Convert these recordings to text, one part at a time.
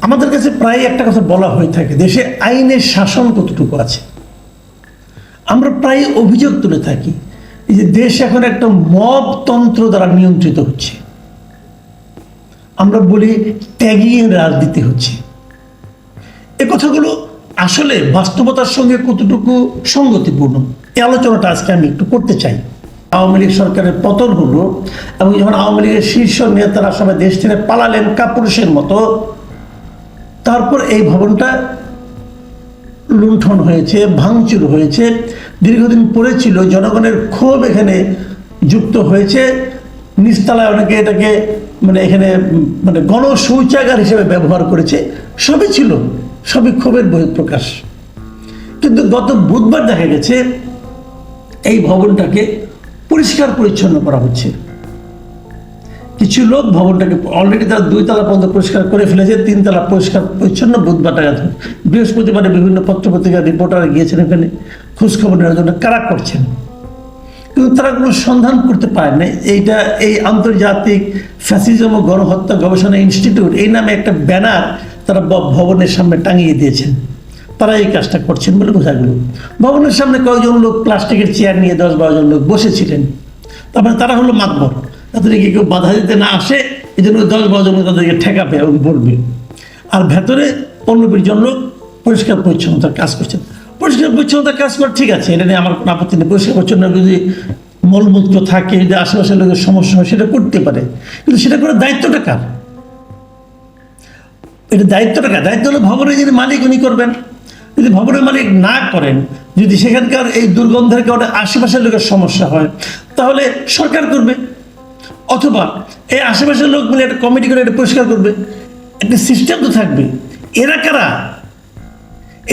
আমাদের কাছে প্রায় একটা কথা বলা হয়ে থাকে, দেশে আইনের শাসন কতটুকু আছে। আমরা প্রায় অভিযোগ তুলে থাকি এই যে দেশ এখন একটা মব তন্ত্র দ্বারা নিয়ন্ত্রিত হচ্ছে। আমরা বলি ট্যাগিং রাজনীতি হচ্ছে। এ কথাগুলো আসলে বাস্তবতার সঙ্গে কতটুকু সঙ্গতিপূর্ণ, এই আলোচনাটা আজকে আমি একটু করতে চাই। আওয়ামী লীগ সরকারের পতন হলো এবং যখন আওয়ামী লীগের শীর্ষ নেতারা সবাই দেশ ছেড়ে পালালেন কাপুরুষের মতো, তারপর এই ভবনটা লুণ্ঠন হয়েছে, ভাঙচুর হয়েছে, দীর্ঘদিন পড়েছিল, জনগণের ক্ষোভ এখানে যুক্ত হয়েছে। নিচতলায় অনেকে এটাকে এখানে গণশৌচাগার হিসেবে ব্যবহার করেছে। সবই ছিল, সবই ক্ষোভের বহিঃপ্রকাশ। কিন্তু গত বুধবার দেখা গেছে এই ভবনটাকে পরিষ্কার পরিচ্ছন্ন করা হচ্ছে। কিছু লোক ভবনটাকে অলরেডি তারা 2 তলা পর্যন্ত পরিষ্কার করে ফেলেছে, 3 তলা পরিষ্কার পরিচ্ছন্ন। বুধবারটা বৃহস্পতিবারে বিভিন্ন পত্রপত্রিকার রিপোর্টার গিয়েছেন এখানে খোঁজখবর নেওয়ার জন্য, কারা করছেন, কিন্তু তারা কোনো সন্ধান করতে পারে না। এই আন্তর্জাতিক ফ্যাসিজম ও গণহত্যা গবেষণা ইনস্টিটিউট এই নামে একটা ব্যানার তারা ভবনের সামনে টাঙিয়ে দিয়েছেন। তারা এই কাজটা করছেন বলে বোঝা গেল। ভবনের সামনে কয়েকজন লোক প্লাস্টিকের চেয়ার নিয়ে 10-12 জন লোক বসেছিলেন। তারপরে তারা হলো মাতবর, তাদেরকে কেউ বাধা দিতে না আসে, এই জন্য 10-12 জন তাদেরকে ঠেকাবে এবং বলবে। আর ভেতরে 15-20 জন লোক পরিষ্কার পরিচ্ছন্নতার কাজ করছেন। পরিষ্কার পরিচ্ছন্নতার কাজ করে ঠিক আছে, এটা নিয়ে আমার কোনো আপত্তি নেই। পরিষ্কার পরিচ্ছন্ন যদি মলমূত্র থাকে, যদি আশেপাশের লোকের সমস্যা হয়, সেটা করতে পারে, কিন্তু সেটা করার দায়িত্বটা কার? এটা দায়িত্বটা কার? দায়িত্ব হলো ভবনের যিনি মালিক, উনি করবেন। যদি ভবনের মালিক না করেন, যদি সেখানকার এই দুর্গন্ধের কারণে আশেপাশের লোকের সমস্যা হয়, তাহলে সরকার করবে, অথবা এই আশেপাশের লোক মিলে একটা কমিটি করে এটা পরিষ্কার করবে। একটা সিস্টেম তো থাকবে। এরা কারা?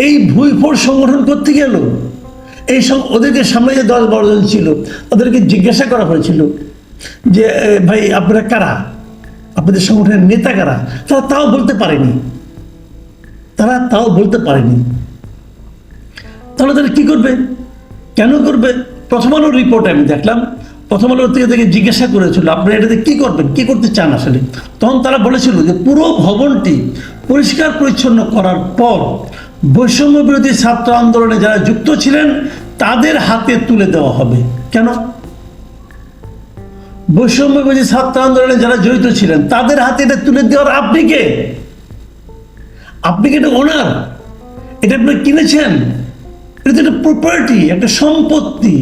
এই ভুইফোর সংগঠন করতে গেল, এই সব ওদেরকে সামনে যে 10-12 জন ছিল, ওদেরকে জিজ্ঞাসা করা হয়েছিল যে ভাই আপনারা কারা, আপনাদের সংগঠনের নেতা কারা? তারা তাও বলতে পারেনি। তাহলে তারা কি করবে, কেন করবে? প্রথম আলোর রিপোর্টে আমি দেখলাম, প্রথম আলোর থেকে জিজ্ঞাসা করেছিল আপনারা এটাতে কি করবেন, কি করতে চান আসলে। তখন তারা বলেছিল যে পুরো ভবনটি পরিষ্কার পরিচ্ছন্ন করার পর বৈষম্য বিরোধী ছাত্র আন্দোলনে যারা যুক্ত ছিলেন তাদের হাতে তুলে দেওয়া হবে। কেন? বৈষম্য বিরোধী ছাত্র আন্দোলনে যারা জড়িত ছিলেন তাদের হাতে এটা তুলে দেওয়ার আপনি কে? আপনি কি এটা ওনার? এটা আপনি কিনেছেন? এটা তো একটা প্রপার্টি, একটা সম্পত্তি।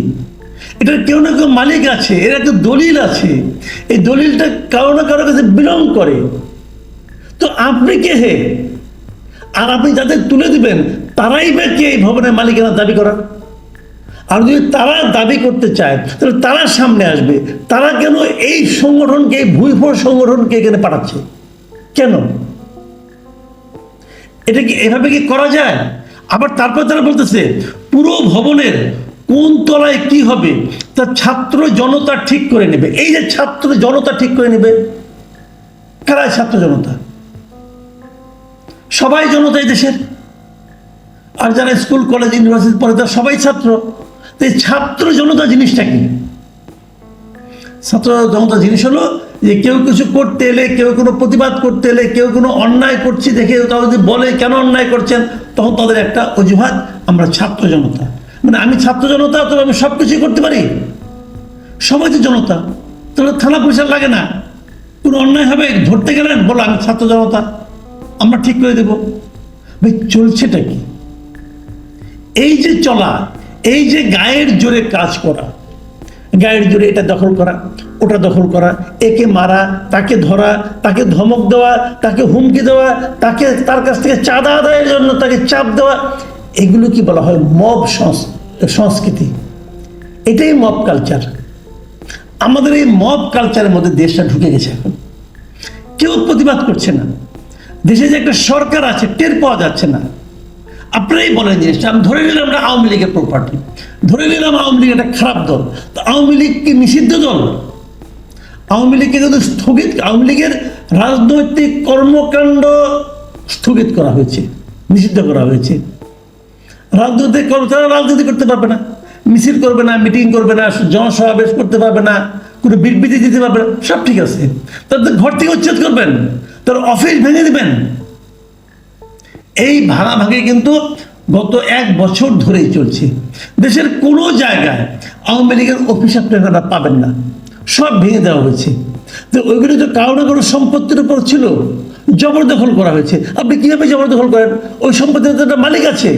এটার কেউ না কেউ মালিক আছে, এর একটা দলিল আছে। এই দলিলটা কারো না কারো কাছে বিলং করে। তো আপনি কে হে? আর আপনি যাদের তুলে দিবেন তারাই বা কে এই ভবনের মালিকানা দাবি করার? আর যদি তারা দাবি করতে চায় তাহলে তারা সামনে আসবে। তারা কেন এই সংগঠনকে, এই ভুইফোর সংগঠনকে এখানে পাঠাচ্ছে? কেন? এটা কি এভাবে কি করা যায়? আবার তারপর তারা বলতেছে পুরো ভবনের কোন তলায় কি হবে তা ছাত্র জনতা ঠিক করে নেবে। এই যে ছাত্র জনতা ঠিক করে নেবে, কারা ছাত্র জনতা? সবাই জনতা এই দেশের। আর যারা স্কুল কলেজ ইউনিভার্সিটি পড়ে তারা সবাই ছাত্র। তো এই ছাত্র জনতা জিনিসটা কি? ছাত্র জনতা জিনিস হলো যে কেউ কিছু করতে এলে, কেউ কোনো প্রতিবাদ করতে এলে, কেউ কোনো অন্যায় করছি দেখে তারা যদি বলে কেন অন্যায় করছেন, তখন তাদের একটা অজুহাত, আমরা ছাত্র জনতা। আমি ছাত্র জনতা, তবে আমি সব কিছুই করতে পারি। সবাই তো জনতা, তাহলে থানা পুলিশের লাগে না। কোনো অন্যায় হবে, ধরতে গেলেন, বলো আমি ছাত্র জনতা, আমরা ঠিক করে দেব। ভাই চলছেটা কি? এই যে চলা, এই যে গায়ের জোরে কাজ করা, গায়ের জোরে এটা দখল করা, ওটা দখল করা, একে মারা, তাকে ধরা, তাকে ধমক দেওয়া, তাকে হুমকি দেওয়া, তাকে তার কাছ থেকে চাঁদা আদায়ের জন্য তাকে চাপ দেওয়া, এগুলো কি বলা হয়? মব সংস্কৃতি। এটাই মব কালচার। আমাদের এই মব কালচারের মধ্যে দেশটা ঢুকে গেছে। এখন কেউ প্রতিবাদ করছে না। দেশে যে একটা সরকার আছে টের পাওয়া যাচ্ছে না। আপনারাই বলেন জিনিসটা। আমি ধরে নিলাম আমরা আওয়ামী লীগের প্রপার্টি, ধরে নিলাম আওয়ামী লীগ একটা খারাপ দল। তো আওয়ামী লীগ কি নিষিদ্ধ দল? আওয়ামী লীগকে কিন্তু আওয়ামী লীগের রাজনৈতিক কর্মকাণ্ড স্থগিত করা হয়েছে, নিষিদ্ধ করা হয়েছে। রাজনৈতিক কর্মচারীরা রাজনীতি করতে পারবে না, মিছিল করবে না, মিটিং করবে না, জনসমাবেশ করতে পারবে না, কোনো বিবৃতি দিতে পারবে না, সব ঠিক আছে। তাদের ঘর থেকে উচ্ছেদ করবেন, তার অফিস ভেঙে দেবেন, এই ভাগাভাগি কিন্তু গত 1 বছর ধরেই চলছে। দেশের কোনো জায়গায় আওয়ামী লীগের অফিস আপনারা পাবেন না, সব ভেঙে দেওয়া হয়েছে। তো ওইগুলো তো কারো না কারো সম্পত্তির উপর ছিল, জবরদখল করা হয়েছে। আপনি কীভাবে জবরদখল করেন? ওই সম্পত্তির তো একটা মালিক আছে।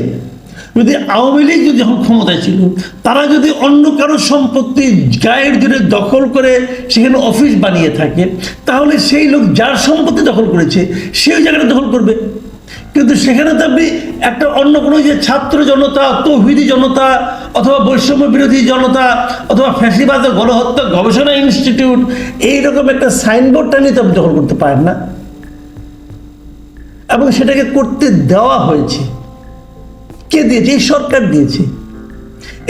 যদি আওয়ামী লীগ যদি যখন ক্ষমতায় ছিল, তারা যদি অন্য কারো সম্পত্তি গায়ের জোরে দখল করে সেখানে অফিস বানিয়ে থাকে, তাহলে সেই লোক যার সম্পত্তি দখল করেছে সেই জায়গাটা দখল করবে। কিন্তু সেখানে তো আপনি একটা অন্য কোনো যে ছাত্র জনতা, তৌহিদি জনতা, অথবা বৈষম্য বিরোধী জনতা, অথবা ফ্যাসিবাদ গণহত্যা গবেষণা ইনস্টিটিউট, এইরকম একটা সাইনবোর্ড টানিয়ে তো আপনি দখল করতে পারেন না। এবং সেটাকে করতে দেওয়া হয়েছে। কে দিয়েছে? এই সরকার দিয়েছে।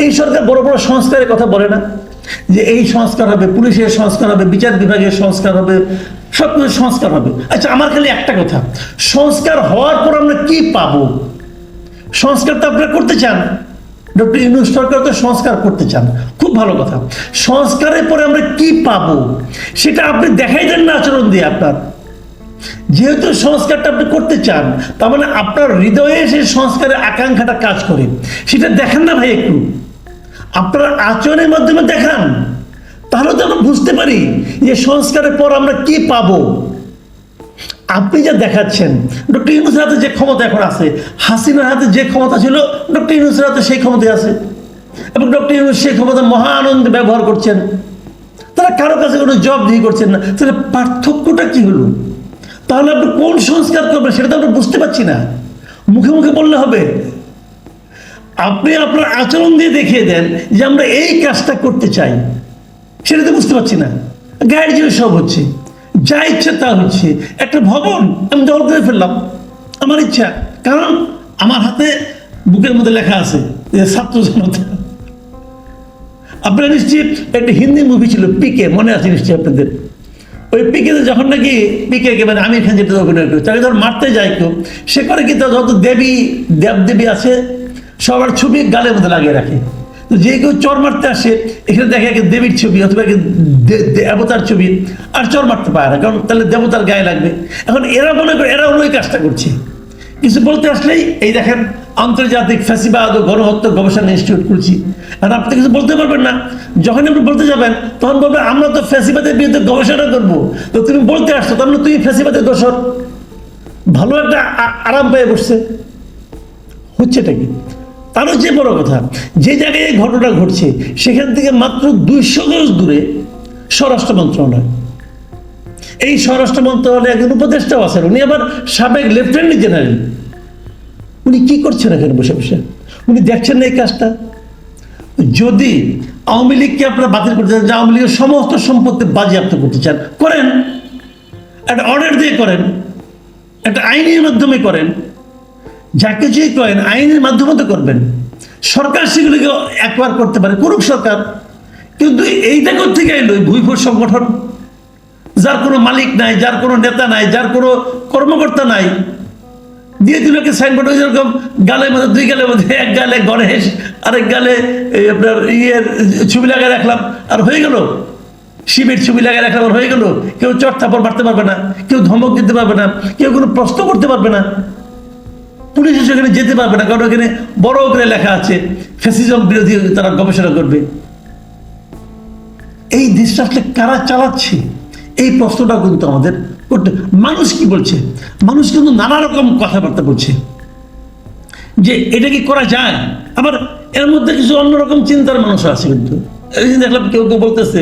এই সরকার বড় বড় সংস্কারের কথা বলে না, যে এই সংস্কার হবে, পুলিশের সংস্কার হবে, বিচার বিভাগের সংস্কার হবে, সব কিছু সংস্কার হবে। আচ্ছা, আমার খালি একটা কথা, সংস্কার হওয়ার পর আমরা কি পাবো? সংস্কার তো আপনারা করতে চান, ডক্টর ইউনূস সরকার তো সংস্কার করতে চান, খুব ভালো কথা। সংস্কারের পরে আমরা কি পাবো সেটা আপনি দেখাই দেন না আচরণ দিয়ে। আপনার যেহেতু সংস্কারটা আপনি করতে চান, তার মানে আপনার হৃদয়ে সেই সংস্কারের আকাঙ্ক্ষাটা কাজ করে, সেটা দেখেন না ভাই। একটু আপনার আচরণের মাধ্যমে দেখান, তাহলে তো আমরা বুঝতে পারি যে সংস্কারের পর আমরা কি পাবো। আপনি যা দেখাচ্ছেন, ডক্টর ইউনূসের হাতে যে ক্ষমতা এখন আছে, হাসিনার হাতে যে ক্ষমতা ছিল, ডক্টর ইউনূসের হাতে সেই ক্ষমতায় আছে, এবং ডক্টর ইউনূস সেই ক্ষমতা মহা আনন্দে ব্যবহার করছেন। তারা কারো কাছে কোনো জবাবদিহি করছেন না। তাহলে পার্থক্যটা কি হলো? তাহলে আপনি কোন সংস্কার করবেন সেটা তো আমরা বুঝতে পারছি না। মুখে মুখে বললে হবে? আপনি আপনার আচরণ দিয়ে দেখিয়ে দেন যে আমরা এই কাজটা করতে চাই, সেটা তো বুঝতে পারছি না। গায়ের জোরে সব হচ্ছে, যা ইচ্ছা তা হচ্ছে। একটা ভবন আমি দখল করে ফেললাম, আমার ইচ্ছা, কারণ আমার হাতে বুকের মধ্যে লেখা আছে যে ছাত্র জনতা। আপনারা নিশ্চয়ই একটা হিন্দি মুভি ছিল পিকে, মনে আছে নিশ্চয়ই আপনাদের? ওই পিকেতে যখন নাকি পিকে মানে আমির খান যেটা অভিনয় করে, তাকে যখন মারতে যায় কেউ, সে করে কি, যত দেবী দেবদেবী আছে সবার ছবি গালের মধ্যে লাগিয়ে রাখে। তো যে কেউ চর মারতে আসে, এখানে দেখে একে দেবীর ছবি অথবা দেবতার ছবি, আর চর মারতে পারে না, কারণ তাহলে দেবতার গায়ে লাগবে। এখন এরা মনে করে এরা ওই কাজটা করছে। কিছু বলতে আসলেই এই দেখেন আন্তর্জাতিক ফ্যাসিবাদ ও গণহত্যা গবেষণা ইনস্টিটিউট খুলছি, আর আপনি কিছু বলতে পারবেন না। যখন আপনি বলতে যাবেন তখন বলবেন আমরা তো ফ্যাসিবাদের বিরুদ্ধে গবেষণা করবো, তো তুমি বলতে আসছো, তার মানে তুই ফ্যাসিবাদের দোষর। ভালো একটা আরাম পেয়ে বসছে। হচ্ছেটা কি? তারও যে বড় কথা, যে জায়গায় এই ঘটনা ঘটছে সেখান থেকে মাত্র 200 গজ দূরে স্বরাষ্ট্র মন্ত্রণালয়। এই স্বরাষ্ট্র মন্ত্রণালয়ে একজন উপদেষ্টাও আছেন, উনি আবার সাবেক লেফটেন্যান্ট জেনারেল। উনি কি করছেন এখানে বসে বসে? উনি দেখছেন না এই কাজটা? যদি আওয়ামী লীগকে আপনারা বাতিল করতে চান, আওয়ামী লীগের সমস্ত সম্পত্তি বাজেয়াপ্ত করতে চান, করেন, একটা অর্ডার দিয়ে করেন, একটা আইনের মাধ্যমে করেন, যা কিছুই করেন আইনের মাধ্যমে তো করবেন। সরকার সেগুলিকে একবার করতে পারে, করুক সরকার। কিন্তু এইটা থেকে এলো ভুইফোর সংগঠন, যার কোনো মালিক নাই, যার কোনো নেতা নাই, যার কোনো কর্মকর্তা নাই, দিয়ে দিল কি সাইনবোর্ড, ওই যেরকম গালের মধ্যে, 2 গালের মধ্যে, এক গালে গণেশ, আরেক গালে আপনার ছবি লাগায় রাখলাম, আর হয়ে গেল। শিবের ছবি লাগায় রাখলাম, আর হয়ে গেল। কেউ চট থাপড় মারতে পারবে না, কেউ ধমক দিতে পারবে না, কেউ কোনো প্রশ্ন করতে পারবে না, পুলিশ সেখানে যেতে পারবে না, কারণ ওখানে বড় করে লেখা আছে ফ্যাসিজম বিরোধী তারা গবেষণা করবে। এই দেশটা আসলে কারা চালাচ্ছে, এই প্রশ্নটা কিন্তু আমাদের করতে। মানুষ কি বলছে? মানুষ কিন্তু নানা রকম কথাবার্তা বলছে যে এটা কি করা যায়। আবার এর মধ্যে কিছু অন্যরকম চিন্তার মানুষ আছে। কিন্তু দেখলাম কেউ কেউ বলতেছে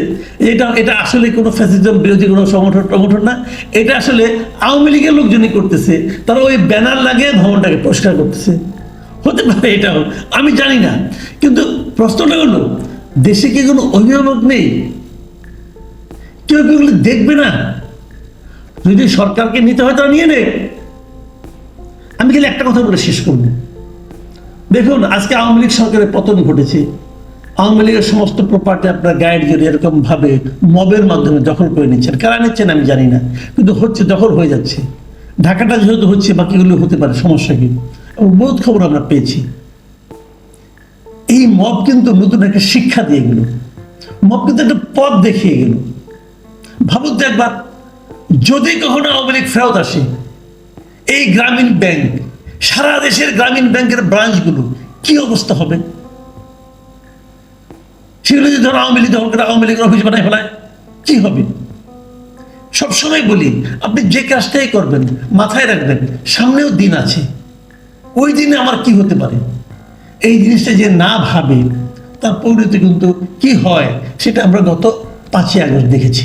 এটা আসলে কোনো ফ্যাসিজম বিরোধী কোনো সংগঠন না, এটা আসলে আওয়ামী লীগের লোকজনই করতেছে, তারা ওই ব্যানার লাগিয়ে ভবনটাকে পরিষ্কার করতেছে। হতে পারে, এটাও আমি জানি না। কিন্তু প্রশ্নটা হলো, দেশে কি কোনো অভিভাবক নেই? কেউ কেউগুলো দেখবে না? যদি সরকারকে নিতে হয় তারা নিয়ে নেয়। আমি গেলে একটা কথা বলে শেষ করবো। দেখুন, আজকে আওয়ামী লীগ সরকারের পতন ঘটেছে। আওয়ামী লীগের সমস্ত প্রপার্টি আপনার গায়ের জোরে এরকম ভাবে মবের মাধ্যমে দখল করে নিচ্ছেন। কারা নিচ্ছেন আমি জানি না, কিন্তু হচ্ছে, দখল হয়ে যাচ্ছে। ঢাকাটা যেহেতু হচ্ছে, বাকিগুলো হতে পারে, সমস্যা কি? এবং বহুত খবর আমরা পেয়েছি। এই মব কিন্তু নতুন একটা শিক্ষা দিয়ে গেল, মব কিন্তু একটা পথ দেখিয়ে গেল। ভাবুন তো একবার, যদি কখনো আওয়ামী লীগ ফেরত আসে, এই গ্রামীণ ব্যাংক সারা দেশের গ্রামীণ ব্যাংকের ব্রাঞ্চগুলো কি অবস্থা হবে? সেগুলো যদি ধরো আওয়ামী লীগ দখল করে আওয়ামী লীগের অফিস বানায় ফেলায়, কি হবে? সবসময় বলি, আপনি যে কাজটাই করবেন মাথায় রাখবেন সামনেও দিন আছে, ওই দিনে আমার কি হতে পারে। এই জিনিসটা যে না ভাবে তার পরিণতি কিন্তু কি হয় সেটা আমরা গত 5ই আগস্ট দেখেছি।